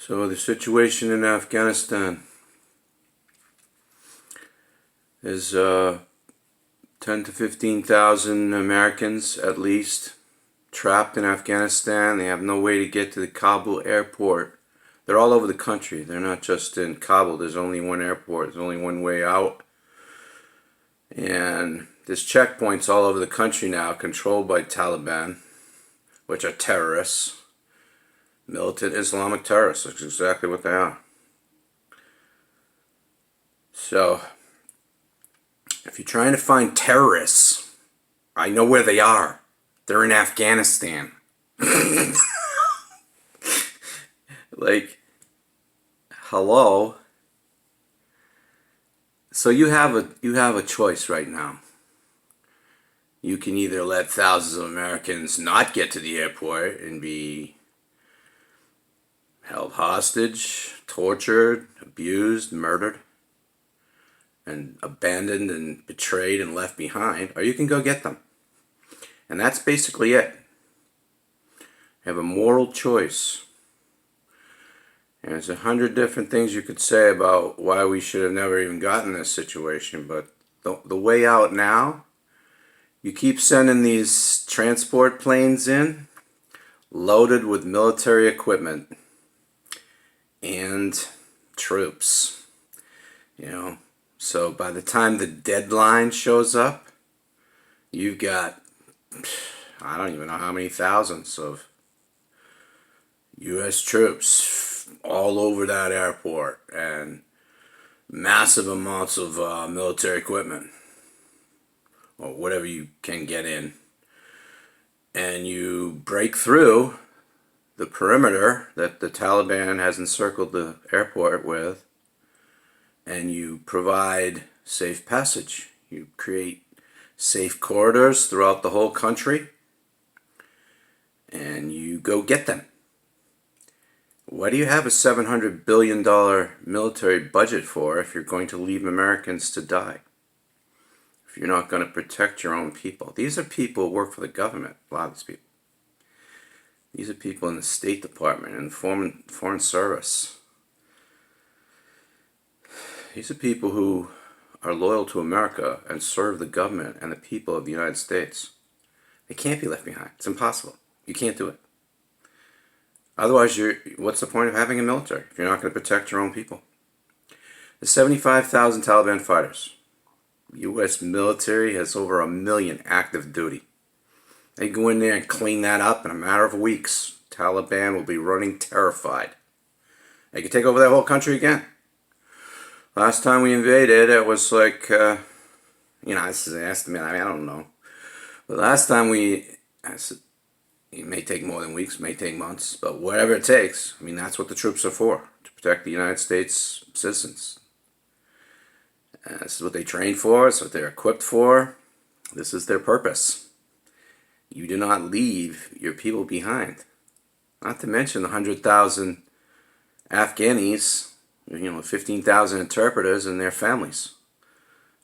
So the situation in Afghanistan is 10 to 15,000 Americans at least trapped in Afghanistan. They have no way to get to the Kabul airport. They're all over the country. They're not just in Kabul. There's only one airport. There's only one way out. And there's checkpoints all over the country now controlled by Taliban, which are terrorists. Militant Islamic terrorists. That's exactly what they are. So, if you're trying to find terrorists, I know where they are. They're in Afghanistan. Like, hello? So you have a choice right now. You can either let thousands of Americans not get to the airport and be held hostage, tortured, abused, murdered, and abandoned and betrayed and left behind, or you can go get them. And that's basically it. You have a moral choice. And there's 100 different things you could say about why we should have never even gotten this situation, but the way out now, you keep sending these transport planes in, loaded with military equipment and troops, so by the time the deadline shows up, you've got, I don't even know how many thousands of U.S. troops all over that airport and massive amounts of military equipment, or whatever you can get in, and you break through the perimeter that the Taliban has encircled the airport with, and you provide safe passage. You create safe corridors throughout the whole country, and you go get them. Why do you have a $700 billion military budget for if you're going to leave Americans to die? If you're not going to protect your own people? These are people who work for the government, a lot of these people. These are people in the State Department and Foreign Service. These are people who are loyal to America and serve the government and the people of the United States. They can't be left behind. It's impossible. You can't do it. Otherwise, what's the point of having a military if you're not going to protect your own people? There's 75,000 Taliban fighters. The U.S. military has over 1 million active duty. They go in there and clean that up in a matter of weeks. Taliban will be running terrified. They could take over that whole country again. Last time we invaded, it was like, this is an estimate, I don't know. But last time it may take more than weeks, may take months, but whatever it takes, that's what the troops are for, to protect the United States citizens. This is what they train for, it's what they're equipped for. This is their purpose. You do not leave your people behind. Not to mention the 100,000 Afghanis, 15,000 interpreters and their families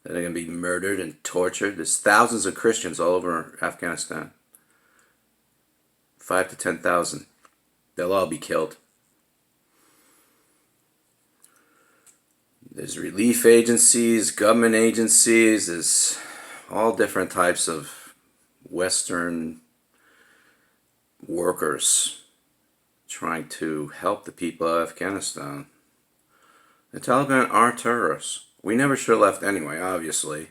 that are going to be murdered and tortured. There's thousands of Christians all over Afghanistan. 5 to 10,000. They'll all be killed. There's relief agencies, government agencies, there's all different types of Western workers trying to help the people of Afghanistan. The Taliban are terrorists. We never should have left anyway, obviously.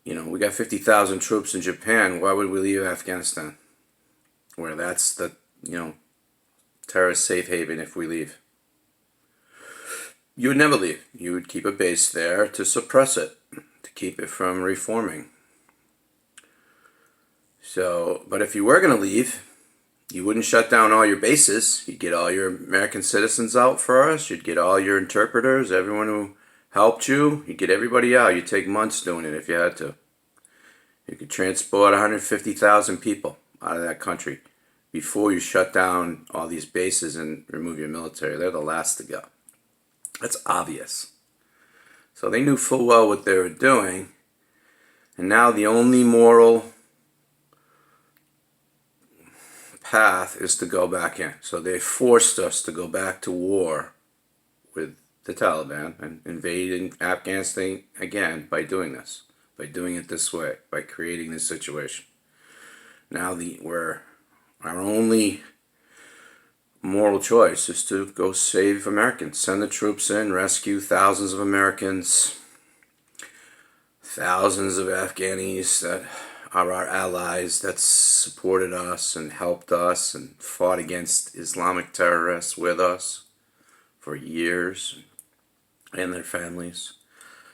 We got 50,000 troops in Japan. Why would we leave Afghanistan? Where that's the, terrorist safe haven if we leave. You would never leave. You would keep a base there to suppress it, to keep it from reforming. So, but if you were going to leave, you wouldn't shut down all your bases. You'd get all your American citizens out first. You'd get all your interpreters, everyone who helped you. You'd get everybody out. You'd take months doing it if you had to. You could transport 150,000 people out of that country before you shut down all these bases and remove your military. They're the last to go. That's obvious. So they knew full well what they were doing. And now the only moral path is to go back in. So they forced us to go back to war with the Taliban and invading Afghanistan again by doing this, by doing it this way, by creating this situation. Now our only moral choice is to go save Americans, send the troops in, rescue thousands of Americans, thousands of Afghanis that are our allies, that supported us and helped us and fought against Islamic terrorists with us for years, and their families.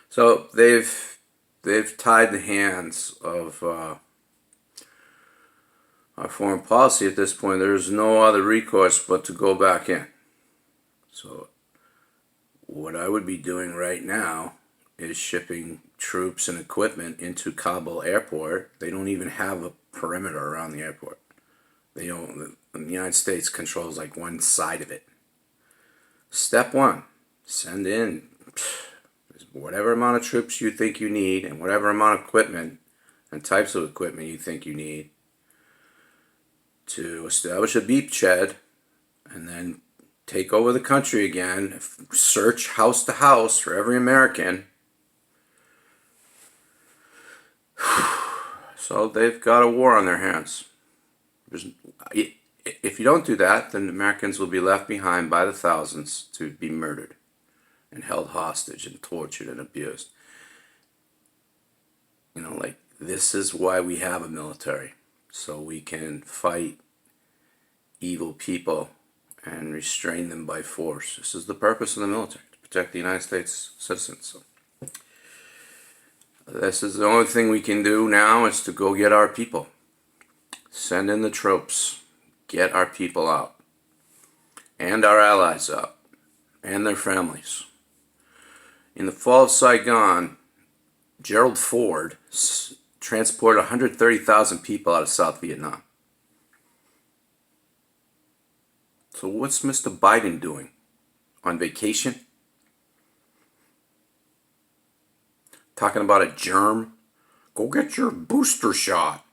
So they've tied the hands of our foreign policy at this point. There's no other recourse but to go back in. So what I would be doing right now is shipping troops and equipment into Kabul airport. They don't even have a perimeter around the airport. They don't. The United States controls like one side of it. Step one, send in whatever amount of troops you think you need and whatever amount of equipment and types of equipment you think you need to establish a beachhead, and then take over the country again, search house to house for every American. So they've got a war on their hands. If you don't do that, then Americans will be left behind by the thousands to be murdered and held hostage and tortured and abused. Like, this is why we have a military. So we can fight evil people and restrain them by force. This is the purpose of the military, to protect the United States citizens. So this is the only thing we can do now, is to go get our people. Send in the troops. Get our people out. And our allies out. And their families. In the fall of Saigon, Gerald Ford transported 130,000 people out of South Vietnam. So what's Mr. Biden doing? On vacation? Talking about a germ? Go get your booster shot.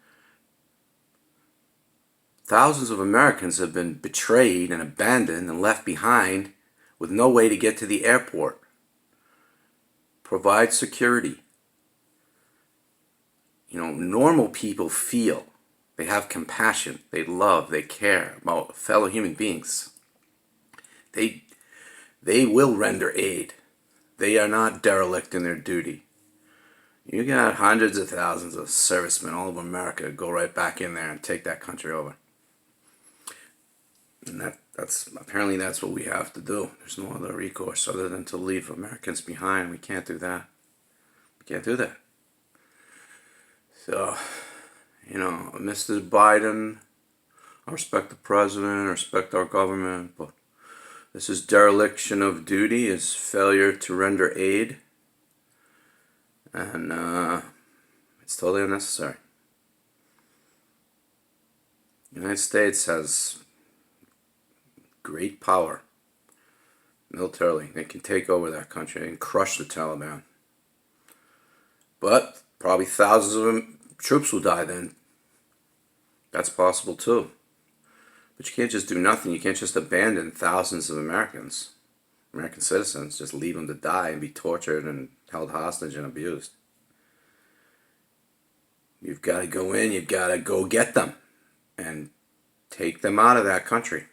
Thousands of Americans have been betrayed and abandoned and left behind with no way to get to the airport. Provide security. Normal people feel. They have compassion. They love. They care about fellow human beings. They will render aid. They are not derelict in their duty. You got hundreds of thousands of servicemen all over America go right back in there and take that country over. And that's what we have to do. There's no other recourse other than to leave Americans behind. We can't do that. We can't do that. So, Mr. Biden, I respect the president, I respect our government, but this is dereliction of duty, is failure to render aid, and it's totally unnecessary. The United States has great power militarily. They can take over that country and crush the Taliban. But probably thousands of troops will die then. That's possible too. But you can't just do nothing. You can't just abandon thousands of American citizens, just leave them to die and be tortured and held hostage and abused. You've got to go in, you've got to go get them and take them out of that country.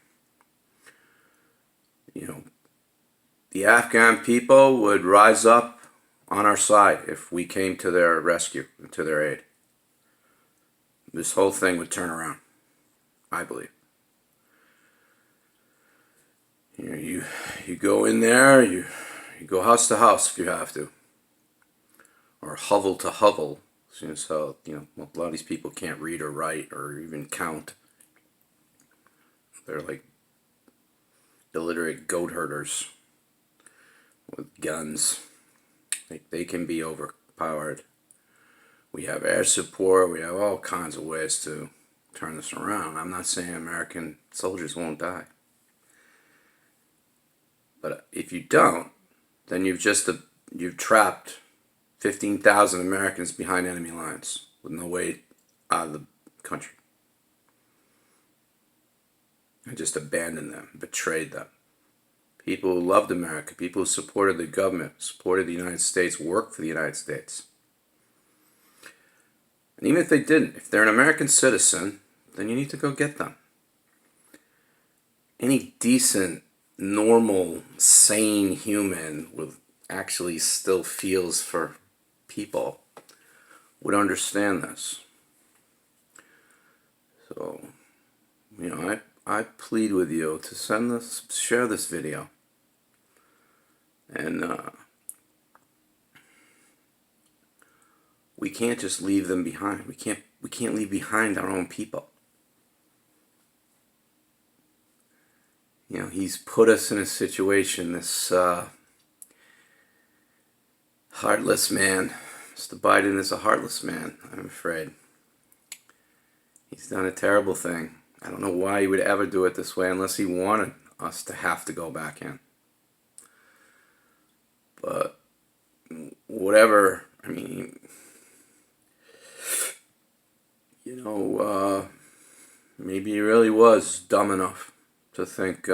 The Afghan people would rise up on our side if we came to their rescue and to their aid. This whole thing would turn around, I believe. You go in there, you go house to house if you have to, or hovel to hovel. So a lot of these people can't read or write or even count. They're like illiterate goat herders with guns. They can be overpowered. We have air support. We have all kinds of ways to turn this around. I'm not saying American soldiers won't die. But if you don't, then you've trapped 15,000 Americans behind enemy lines with no way out of the country. and just abandoned them, betrayed them. People who loved America, people who supported the government, supported the United States, worked for the United States. And even if they didn't, if they're an American citizen, then you need to go get them. Any decent, normal, sane human with actually still feels for people would understand this. So, I plead with you to share this video. And we can't just leave them behind. We can't leave behind our own people. He's put us in a situation, this heartless man. Mr. Biden is a heartless man, I'm afraid. He's done a terrible thing. I don't know why he would ever do it this way unless he wanted us to have to go back in. But whatever, maybe he really was dumb enough to think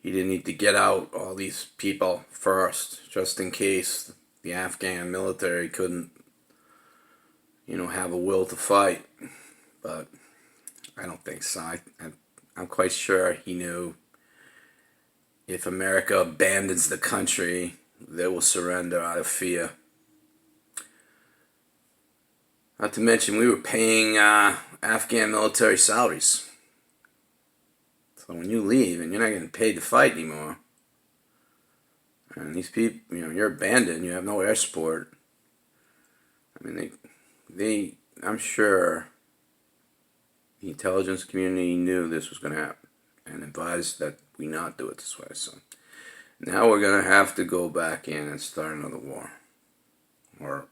he didn't need to get out all these people first, just in case the Afghan military couldn't, have a will to fight. But I don't think so. I'm quite sure he knew if America abandons the country, they will surrender out of fear. Not to mention, we were paying Afghan military salaries. So when you leave and you're not getting paid to fight anymore, and these people, you're abandoned, you have no air support. I'm sure the intelligence community knew this was going to happen and advised that we not do it this way. So now we're going to have to go back in and start another war. Or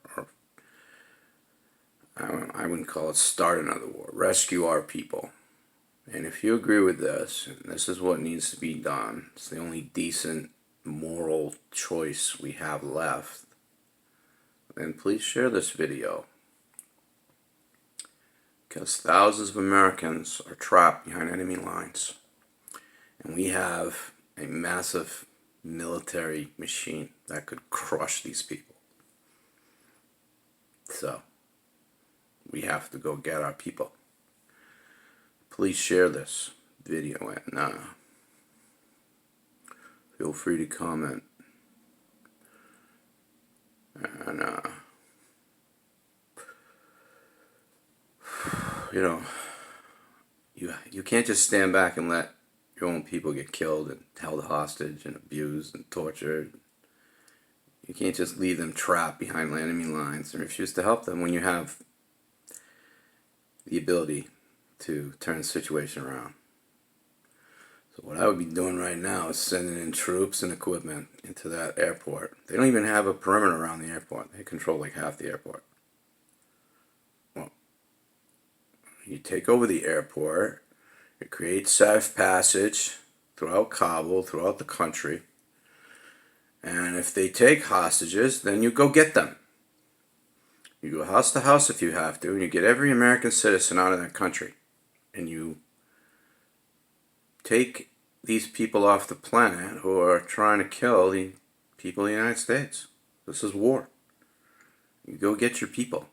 I wouldn't call it start another war. Rescue our people. And if you agree with this, and this is what needs to be done, it's the only decent moral choice we have left, then please share this video. Because thousands of Americans are trapped behind enemy lines. And we have a massive military machine that could crush these people. So, we have to go get our people. Please share this video and feel free to comment. And you can't just stand back and let your own people get killed and held hostage and abused and tortured. You can't just leave them trapped behind enemy lines and refuse to help them when you have the ability to turn the situation around. So what I would be doing right now is sending in troops and equipment into that airport. They don't even have a perimeter around the airport. They control like half the airport. Well, you take over the airport, you create safe passage throughout Kabul, throughout the country, and if they take hostages, then you go get them. You go house to house if you have to, and you get every American citizen out of that country. And you take these people off the planet who are trying to kill the people of the United States. This is war. You go get your people.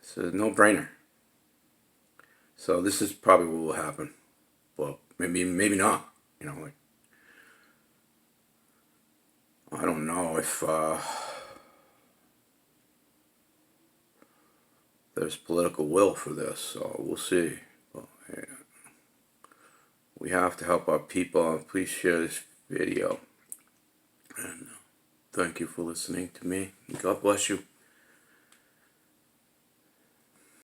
It's a no-brainer. So this is probably what will happen. Well, maybe not. I don't know if there's political will for this, so we'll see. Well, we have to help our people. Please share this video. And thank you for listening to me. God bless you.